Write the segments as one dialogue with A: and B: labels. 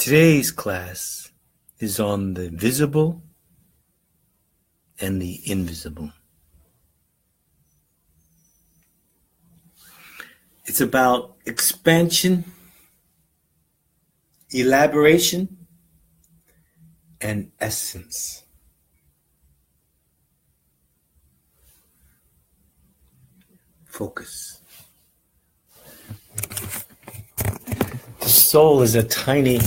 A: Today's class is on the visible and the invisible. It's about expansion, elaboration, and essence. Focus. The soul is a tiny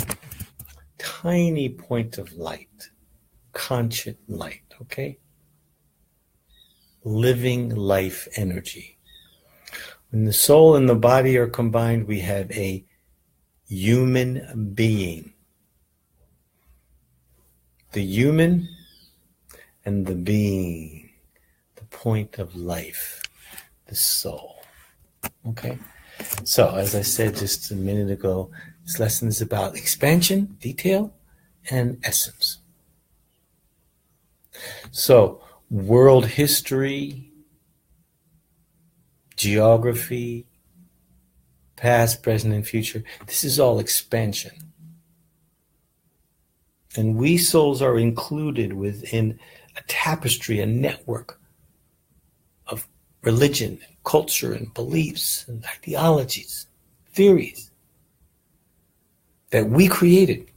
A: point of light, conscious light, okay? Living life energy. When the soul and the body are combined, we have a human being. The human and the being, the point of life, the soul, okay? So, as I said just a minute ago, this lesson is about expansion, detail, and essence. So, world history, geography, past, present, and future, this is all expansion. And we souls are included within a tapestry, a network of religion, culture, and beliefs, and ideologies, theories that we created.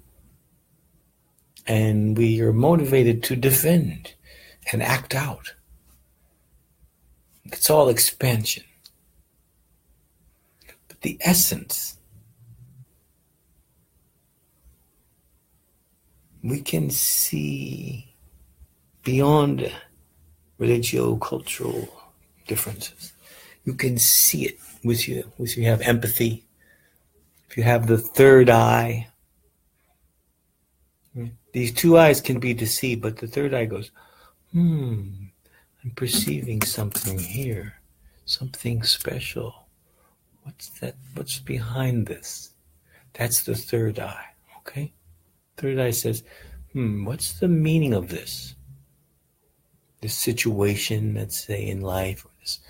A: And we are motivated to defend and act out. It's all expansion. But the essence, we can see beyond religio-cultural differences. You can see it with you. If you have empathy, if you have the third eye. These two eyes can be deceived, but the third eye goes, I'm perceiving something here, something special. What's that? What's behind this? That's the third eye, okay? Third eye says, what's the meaning of this? This situation, let's say, in life, or this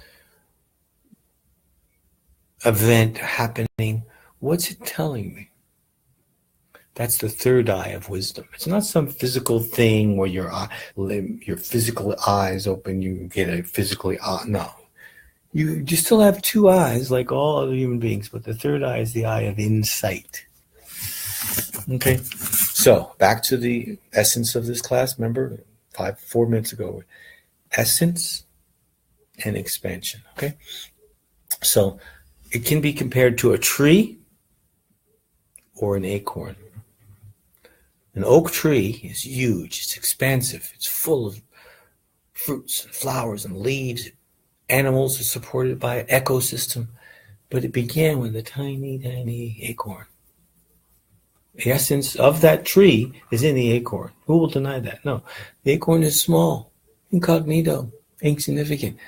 A: event happening, what's it telling me? That's the third eye of wisdom. It's not some physical thing where your physical eyes open, you get a physically eye. No. You still have two eyes like all other human beings, but the third eye is the eye of insight. Okay? So, back to the essence of this class. Remember, 4 minutes ago. Essence and expansion. Okay? So, it can be compared to a tree or an acorn. An oak tree is huge, it's expansive, it's full of fruits and flowers and leaves. Animals are supported by an ecosystem, but it began with a tiny acorn. The essence of that tree is in the acorn. Who will deny that? No. The acorn is small, incognito, insignificant,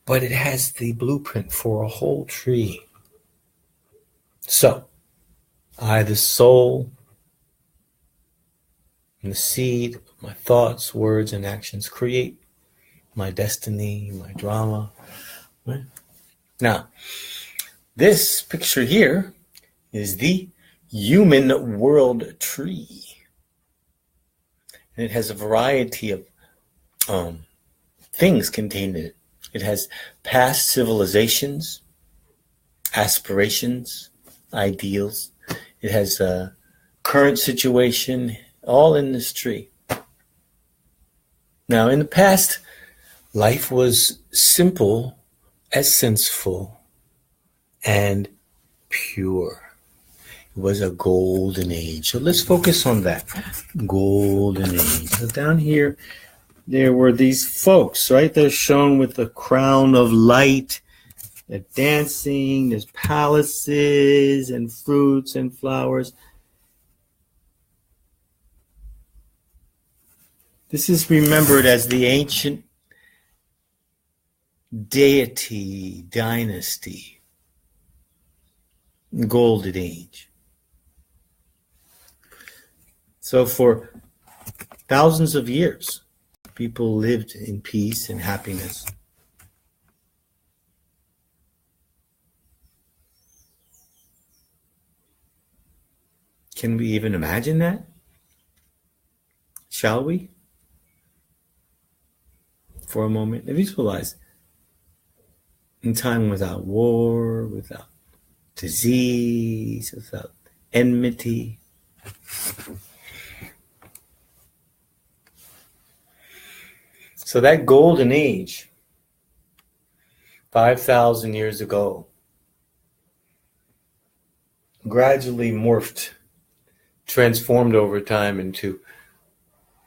A: but it has the blueprint for a whole tree. So, I, the soul, and the seed, my thoughts, words, and actions create my destiny, my drama. Right? Now, this picture here is the human world tree. And it has a variety of things contained in it. It has past civilizations, aspirations, ideals. It has a current situation, all in this tree. Now, in the past, life was simple, essenceful, and pure. It was a golden age. So let's focus on that. Golden age. So down here, there were these folks, right? They're shown with the crown of light. They're dancing. There's palaces and fruits and flowers. This is remembered as the ancient deity dynasty, golden age. So for thousands of years, people lived in peace and happiness. Can we even imagine that? Shall we? For a moment, visualize in time without war, without disease, without enmity. So that golden age, 5,000 years ago, gradually morphed, transformed over time into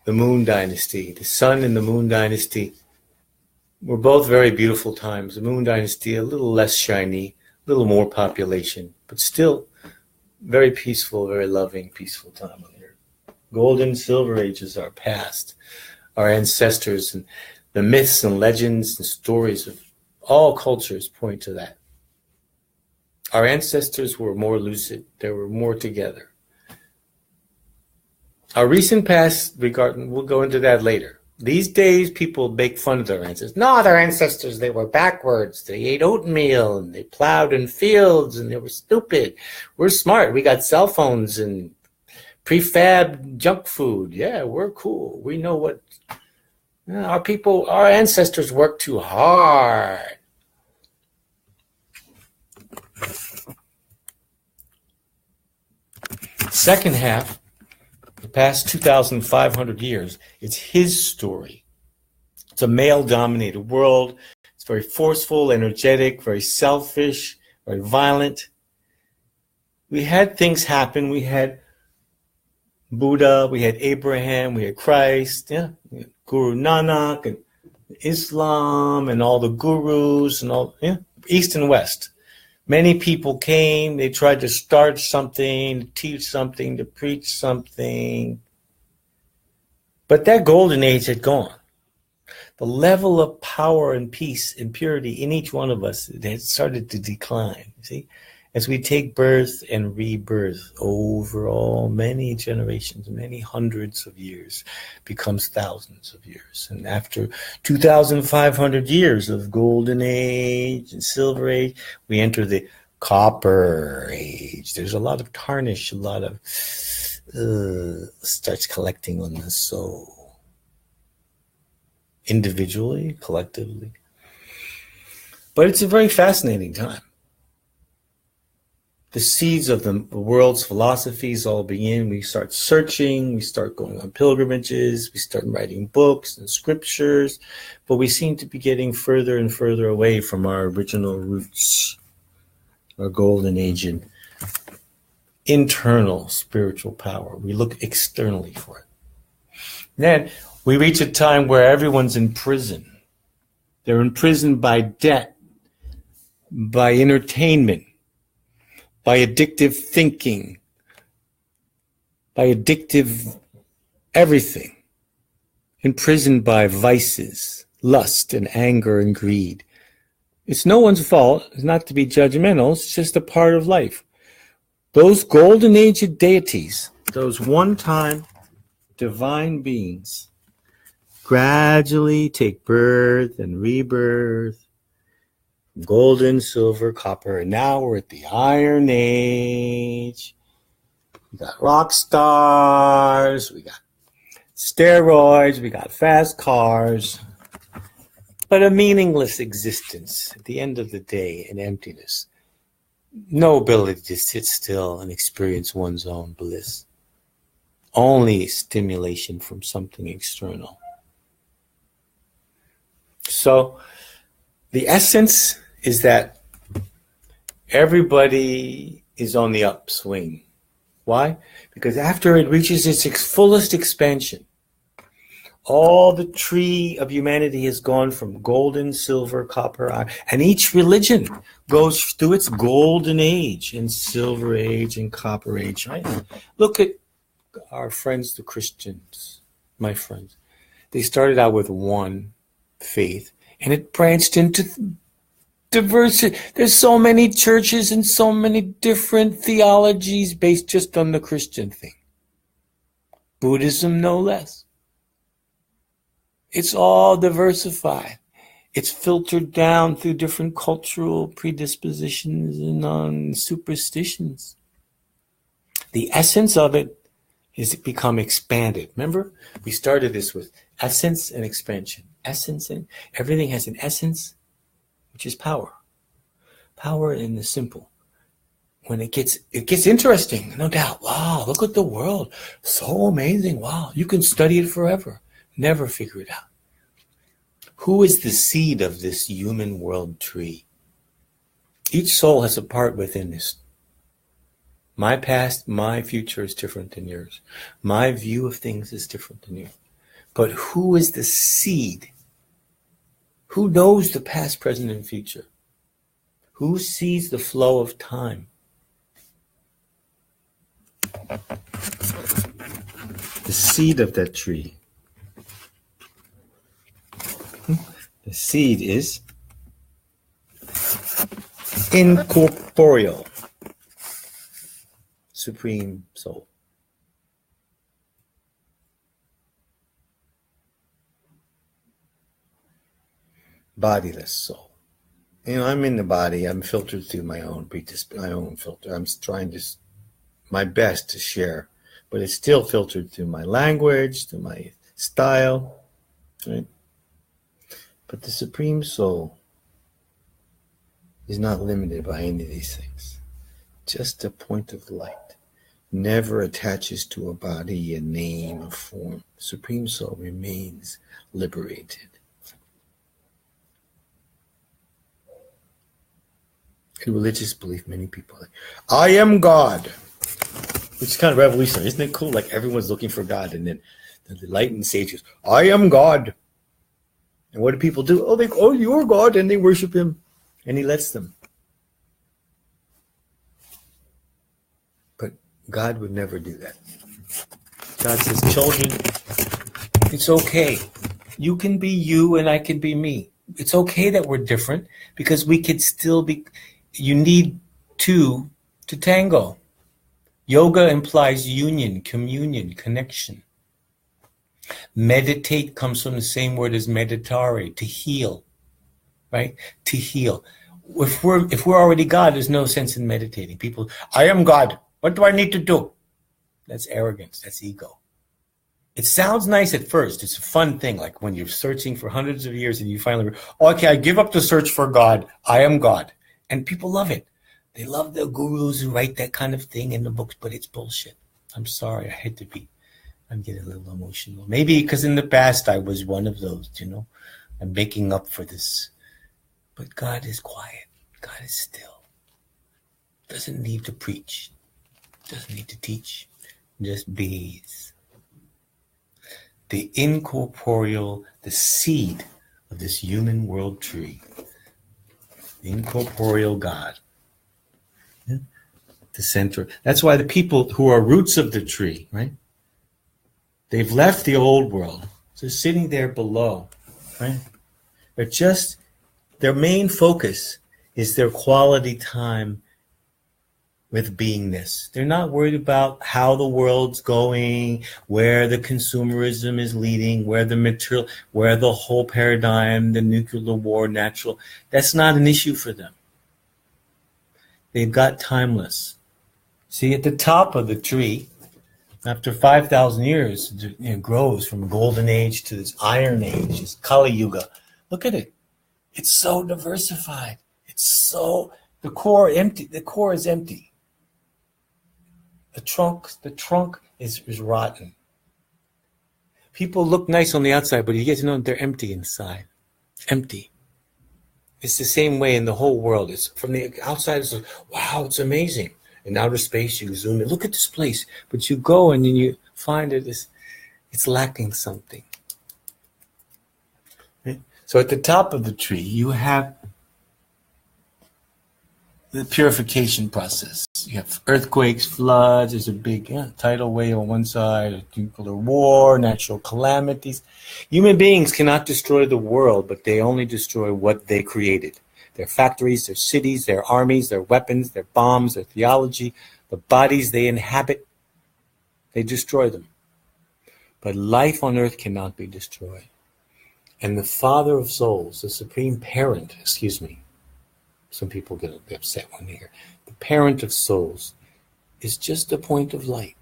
A: the Moon Dynasty. The Sun and the Moon Dynasty were both very beautiful times. The Moon Dynasty, a little less shiny, a little more population, but still very peaceful, very loving, peaceful time on Earth. Golden Silver Ages are past. Our ancestors and the myths and legends and stories of all cultures point to that. Our ancestors were more lucid. They were more together. Our recent past, we'll go into that later. These days, people make fun of their ancestors. No, their ancestors, they were backwards. They ate oatmeal and they plowed in fields and they were stupid. We're smart. We got cell phones and prefab junk food. Yeah, we're cool. We know what our ancestors worked too hard. Second half, the past 2,500 years, it's his story. It's a male-dominated world. It's very forceful, energetic, very selfish, very violent. We had things happen. We had Buddha, we had Abraham, we had Christ, Guru Nanak, and Islam, and all the gurus, and all, East and West. Many people came, they tried to start something, to teach something, to preach something. But that golden age had gone. The level of power and peace and purity in each one of us had started to decline, see? As we take birth and rebirth over all many generations, many hundreds of years, becomes thousands of years. And after 2,500 years of golden age and silver age, we enter the copper age. There's a lot of tarnish, a lot of starts collecting on the soul. Individually, collectively. But it's a very fascinating time. The seeds of the world's philosophies all begin. We start searching, we start going on pilgrimages, we start writing books and scriptures, but we seem to be getting further and further away from our original roots, our golden age in internal spiritual power. We look externally for it. Then we reach a time where everyone's in prison. They're imprisoned by debt, by entertainment, by addictive thinking, by addictive everything, imprisoned by vices, lust and anger and greed. It's no one's fault. It's not to be judgmental. It's just a part of life. Those golden age deities, those one-time divine beings, gradually take birth and rebirth, golden, silver, copper, and now we're at the Iron Age. We got rock stars, we got steroids, we got fast cars, but a meaningless existence at the end of the day, an emptiness. No ability to sit still and experience one's own bliss. Only stimulation from something external. So the essence is that everybody is on the upswing. Why? Because after it reaches its fullest expansion, all the tree of humanity has gone from golden, silver, copper, iron, and each religion goes through its golden age and silver age and copper age, right? Look at our friends, the Christians, my friends. They started out with one faith, and it branched into diversity. There's so many churches and so many different theologies based just on the Christian thing. Buddhism, no less. It's all diversified. It's filtered down through different cultural predispositions and superstitions. The essence of it is become expanded. Remember, we started this with essence and expansion. Essence and everything has an essence, which is power. Power in the simple. When it gets interesting, no doubt. Wow, look at the world. So amazing. Wow, you can study it forever. Never figure it out. Who is the seed of this human world tree? Each soul has a part within this. My past, my future is different than yours. My view of things is different than yours. But who is the seed? Who knows the past, present, and future? Who sees the flow of time? The seed of that tree. The seed is incorporeal. Supreme Soul. Bodiless soul. I'm in the body. I'm filtered through my own filter. I'm trying to my best to share, but it's still filtered through my language, through my style, right? But the Supreme Soul is not limited by any of these things. Just a point of light. Never attaches to a body, a name, a form. Supreme Soul remains liberated. In religious belief, many people are like, I am God. Which is kind of revolutionary. Isn't it cool? Like everyone's looking for God. And then the enlightened sages, I am God. And what do people do? Oh, you're God. And they worship him. And he lets them. But God would never do that. God says, children, it's okay. You can be you and I can be me. It's okay that we're different because we could still be. You need two to tango. Yoga implies union, communion, connection. Meditate comes from the same word as meditare, to heal, right? To heal. If we're already God, there's no sense in meditating. People, I am God. What do I need to do? That's arrogance. That's ego. It sounds nice at first. It's a fun thing, like when you're searching for hundreds of years and you finally, okay, I give up the search for God. I am God. And people love it. They love the gurus who write that kind of thing in the books, but it's bullshit. I'm sorry. I hate to be. I'm getting a little emotional. Maybe because in the past I was one of those, I'm making up for this. But God is quiet. God is still. Doesn't need to preach. Doesn't need to teach. Just bees. The incorporeal, the seed of this human world tree. The incorporeal God. The center. That's why the people who are roots of the tree, right? They've left the old world. So sitting there below, right? Their main focus is their quality time with beingness. They're not worried about how the world's going, where the consumerism is leading, where the whole paradigm, the nuclear war, natural. That's not an issue for them. They've got timeless. See, at the top of the tree, after 5,000 years, it grows from golden age to this iron age, this Kali Yuga. Look at it. It's so diversified. The core empty. The core is empty. The trunk is rotten. People look nice on the outside, but you get to know they're empty inside. Empty. It's the same way in the whole world. It's from the outside, it's like, wow, it's amazing. In outer space, you zoom in, look at this place. But you go and then you find it's lacking something. Right? So at the top of the tree, you have the purification process. You have earthquakes, floods, there's a big tidal wave on one side, a nuclear war, natural calamities. Human beings cannot destroy the world, but they only destroy what they created. Their factories, their cities, their armies, their weapons, their bombs, their theology, the bodies they inhabit, they destroy them. But life on earth cannot be destroyed. And the Father of souls, the Supreme Parent, some people get upset when they hear, the Parent of souls is just a point of light.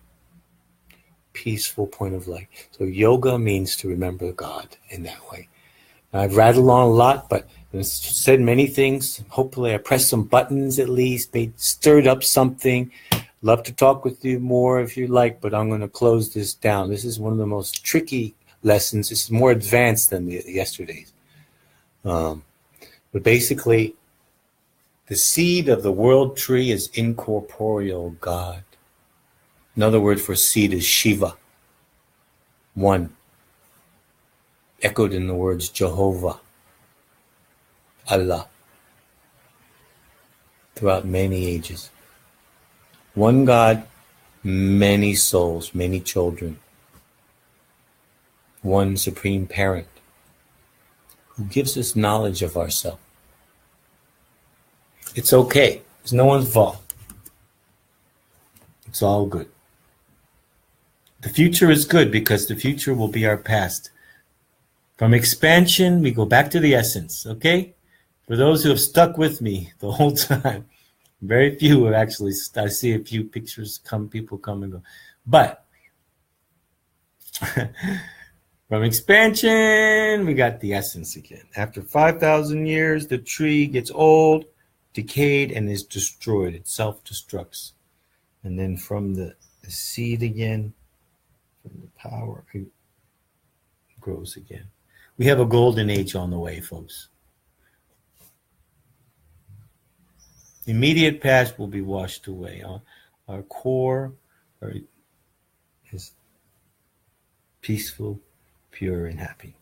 A: Peaceful point of light. So yoga means to remember God in that way. Now, I've rattled on a lot, but I've said many things. Hopefully I pressed some buttons at least, stirred up something. Love to talk with you more if you like, but I'm going to close this down. This is one of the most tricky lessons. This is more advanced than yesterday's. But basically, the seed of the world tree is incorporeal God. Another word for seed is Shiva. One. Echoed in the words Jehovah, Allah, throughout many ages. One God, many souls, many children. One supreme parent who gives us knowledge of ourselves. It's okay. It's no one's fault. It's all good. The future is good because the future will be our past. From expansion, we go back to the essence, okay? For those who have stuck with me the whole time, very few have actually, I see a few pictures people come and go. But from expansion, we got the essence again. After 5,000 years, the tree gets old, decayed, and is destroyed. It self-destructs. And then from the seed again, from the power, it grows again. We have a golden age on the way, folks. Immediate past will be washed away. Our core is peaceful, pure, and happy.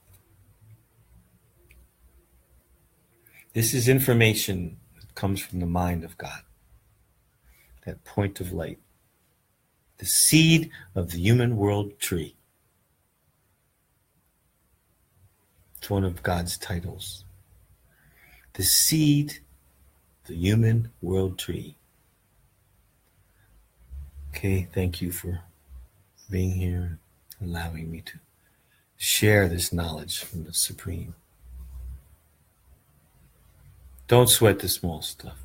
A: This is information that comes from the mind of God, that point of light, the seed of the human world tree. It's one of God's titles. The seed, the human world tree. Okay, thank you for being here, allowing me to share this knowledge from the Supreme. Don't sweat the small stuff.